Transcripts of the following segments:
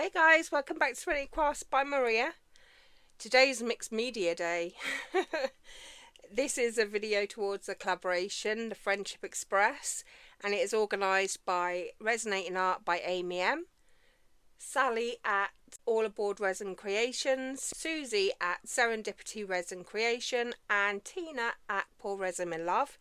Hi guys, welcome back to 20 Crafts by Maria. Today's Mixed Media Day. This is a video towards a collaboration, the Friendship Express, and it is organised by Resonating Art by Amy M, Sally at All Aboard Resin Creations, Susie at Serendipity Resin Creation, and Tina at Pour Resin in Love.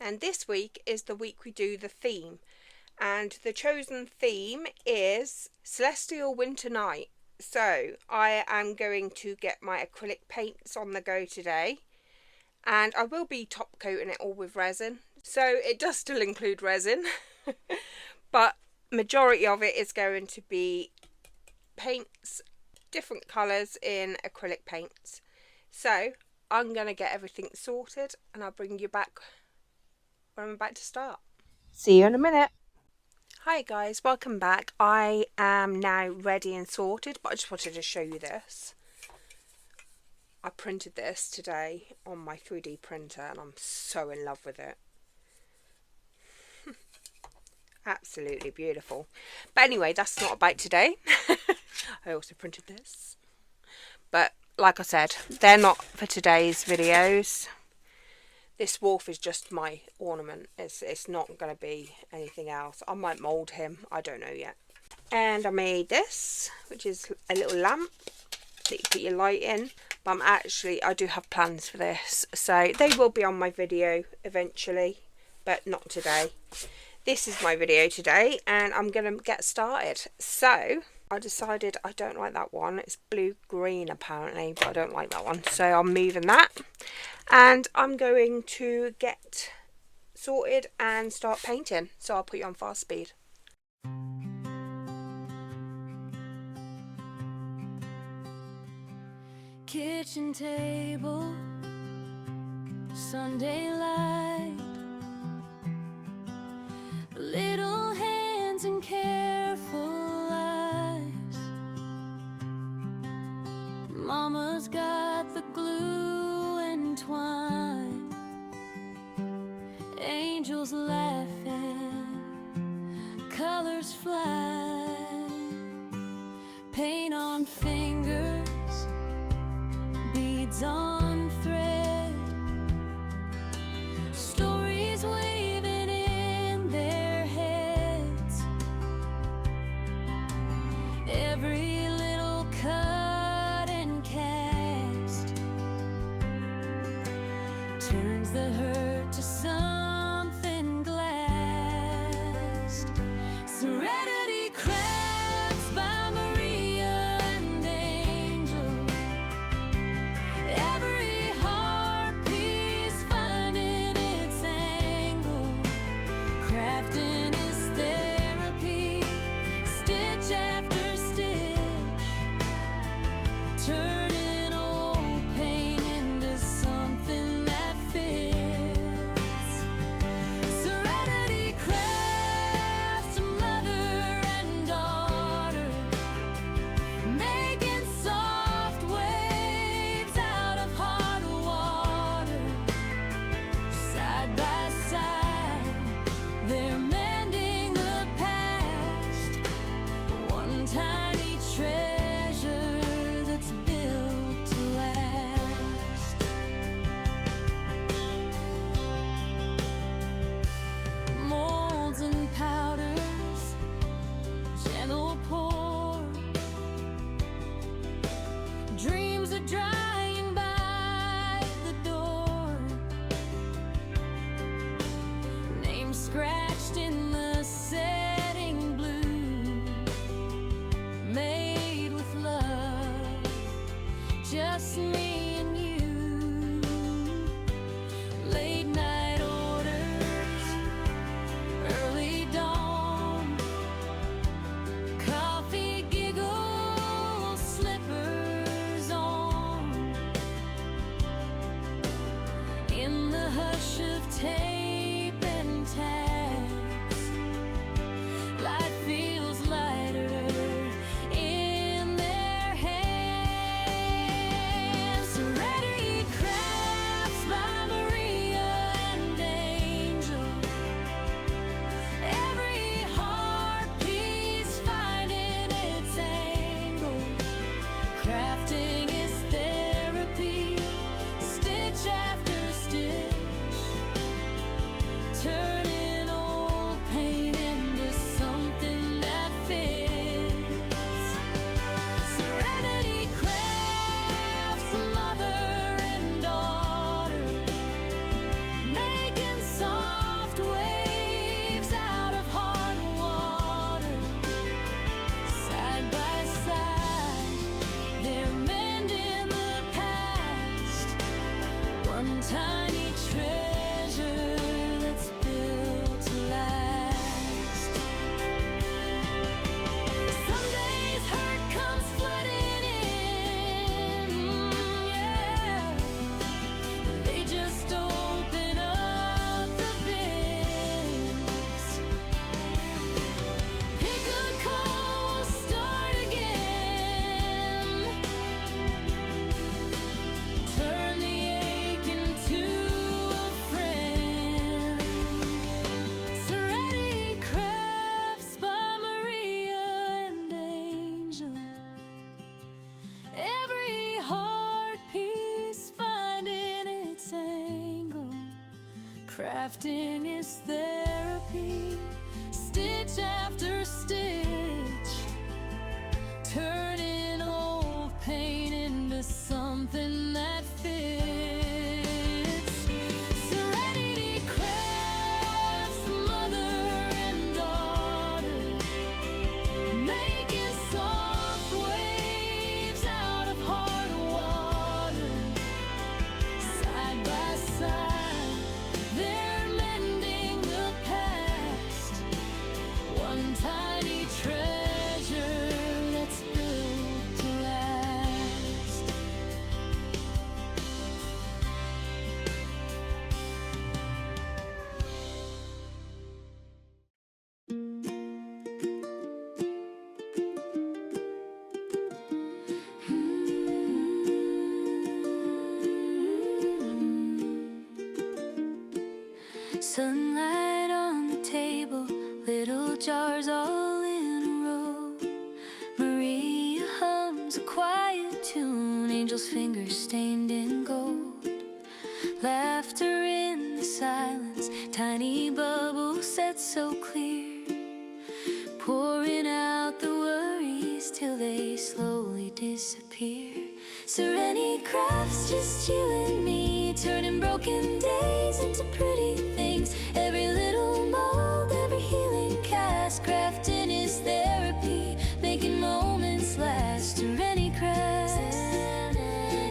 And this week is the week we do the theme. And the chosen theme is Celestial Winter Night. So I am going to get my acrylic paints on the go today, and I will be top coating it all with resin. So it does still include resin, but majority of it is going to be paints, different colours in acrylic paints. So I'm going to get everything sorted and I'll bring you back when I'm about to start. See you in a minute. Hi guys, welcome back. I am now ready and sorted, but I just wanted to show you this. I printed this today on my 3D printer and I'm so in love with it. Absolutely beautiful. But anyway, that's not about today. I also printed this. But like I said, they're not for today's videos. This wolf is just my ornament. It's not going to be anything else. I might mould him. I don't know yet. And I made this, which is a little lamp that you put your light in. But I do have plans for this. So they will be on my video eventually, but not today. This is my video today and I'm going to get started. So I decided I don't like that one. It's blue-green apparently, but I don't like that one. So I'm moving that. And I'm going to get sorted and start painting. So I'll put you on fast speed. Kitchen table, Sunday light, little hands and careful eyes. Mama's got the glue and twine, angels laughing, colors fly, paint on fingers, beads on thread, stories waving in their heads, every little cut and cast turns the hurt to something glass. Serenity crafts by Maria and Angel, every heartpiece finding its angle, crafting is therapy, stitch after stitch, turning old pain into something that fits. One tiny treasure that's built to last. Some days hurt comes flooding in, yeah. They just open up the bins. Pick a call, we'll start again. Turn the ache into a friend. Serenity Crafts by Maria and Angel. Every heart piece finding its angle. Crafting is therapy, stitch after stitch, turning old pain into something that fits. Serenity Crafts, mother and daughter, making soft waves out of hard water. Side by side, they're mending the past. One tiny treasure that's built to last. Sunlight on the table, little jars all in a row. Maria hums a quiet tune, Angel's fingers stained in gold. Laughter in the silence, tiny bubbles set so clear, pouring out the worries till they slowly disappear. Serenity Crafts, just you and me, turning broken days into pretty things. Every little mold, every healing cast, crafting is therapy, making moments last. Serenity Crafts,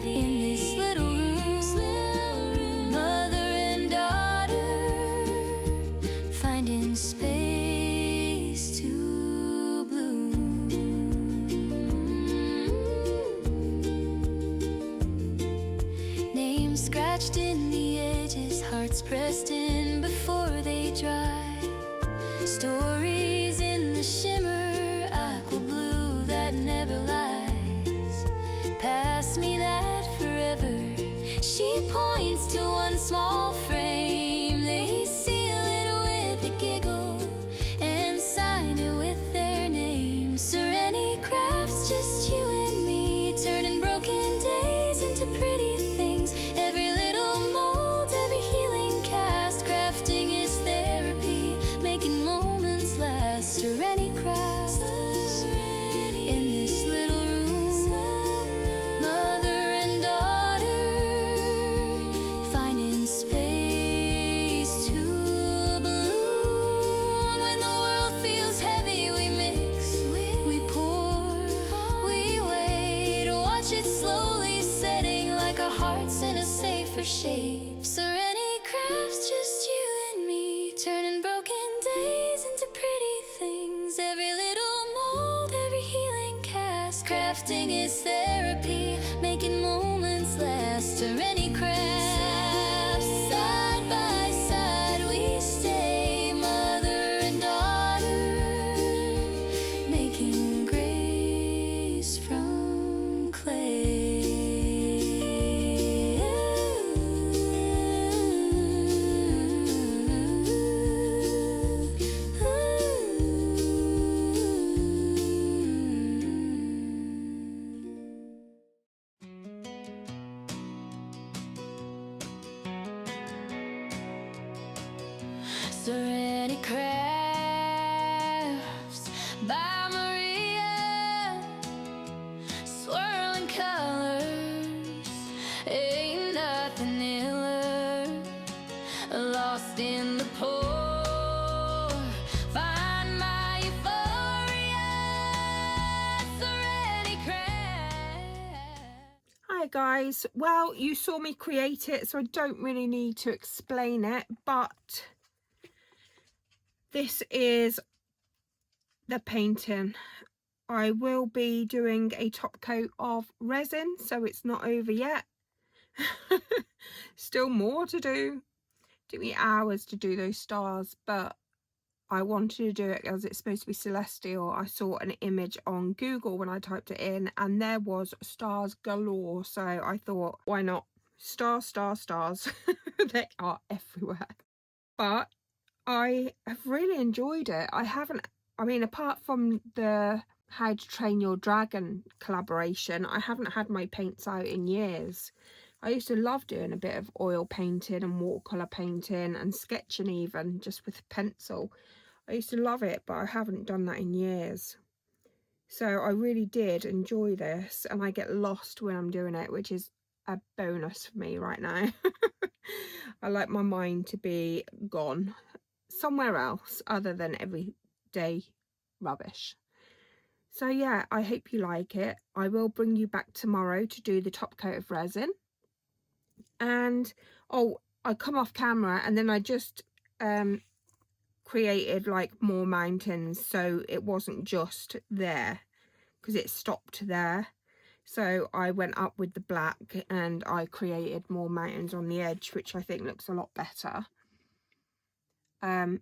in this little room, mother and daughter, finding space to bloom. Names scratched in the edges, hearts pressed in before they dry. Stories in the shimmer, aqua blue that never lies. Pass me that forever. She points to one small frame. They seal it with a giggle and sign it with their name. Serenity Crafts, just you and me, turning broken days into pretty things. Every little mold, every healing cast, crafting is therapy, making moments last. Serenity Crafts, in this little room, mother and daughter, finding space to bloom. When the world feels heavy, we mix, we pour, we wait, watch it slowly setting like our hearts in a safer shape. Serenity Crafts, just you and me, turning broken days into pretty things. Every little mold, every healing cast, crafting is therapy, making moments last. Serenity Crafts, side by side we stay, mother and daughter, making grace from clay. Serenity Crafts by Maria, swirling colors, ain't nothing iller. Lost in the pour, find my euphoria. Serenity Crafts. Hi guys, well, you saw me create it, so I don't really need to explain it, but this is the painting. I will be doing a top coat of resin, so it's not over yet. Still more to do. Took me hours to do those stars, but I wanted to do it as it's supposed to be celestial. I saw an image on Google when I typed it in, and there was stars galore, so I thought, why not? Stars, stars, stars. They are everywhere. But I have really enjoyed it. I mean, apart from the How to Train Your Dragon collaboration, I haven't had my paints out in years. I used to love doing a bit of oil painting and watercolour painting and sketching even, just with pencil. I used to love it, but I haven't done that in years. So I really did enjoy this, and I get lost when I'm doing it, which is a bonus for me right now. I like my mind to be gone somewhere else other than everyday rubbish. So yeah, I hope you like it. I will bring you back tomorrow to do the top coat of resin. And oh, I come off camera and then I just created like more mountains, so it wasn't just there because it stopped there. So I went up with the black and I created more mountains on the edge, which I think looks a lot better.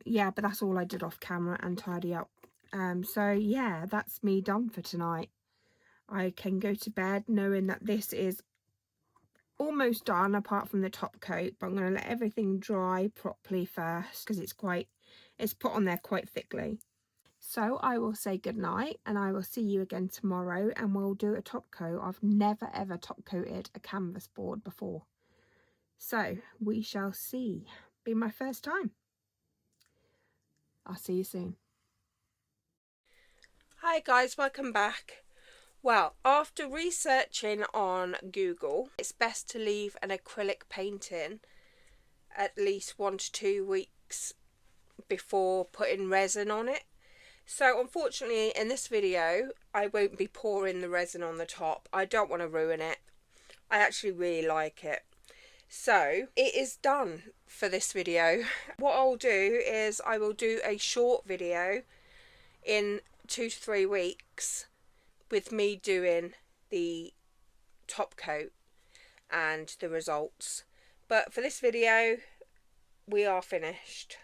Yeah, but that's all I did off camera and tidy up. So yeah, that's me done for tonight. I can go to bed knowing that this is almost done apart from the top coat, but I'm going to let everything dry properly first because it's put on there quite thickly. So I will say good night and I will see you again tomorrow, and we'll do a top coat. I've never ever top coated a canvas board before, so we shall see. Be my first time. I'll see you soon. Hi guys, welcome back. Well, after researching on Google, it's best to leave an acrylic painting at least 1 to 2 weeks before putting resin on it. So unfortunately in this video I won't be pouring the resin on the top. I don't want to ruin it. I actually really like it. So it is done for this video. What I'll do is I will do a short video in 2 to 3 weeks with me doing the top coat and the results. But for this video, we are finished.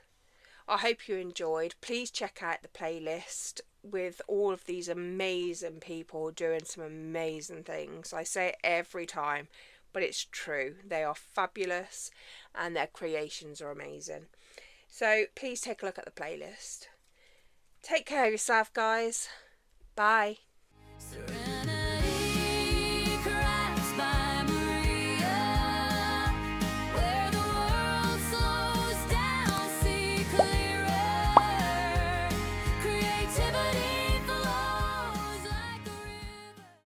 I hope you enjoyed. Please check out the playlist with all of these amazing people doing some amazing things. I say it every time, but it's true. They are fabulous and their creations are amazing. So please take a look at the playlist. Take care of yourself, guys. Bye.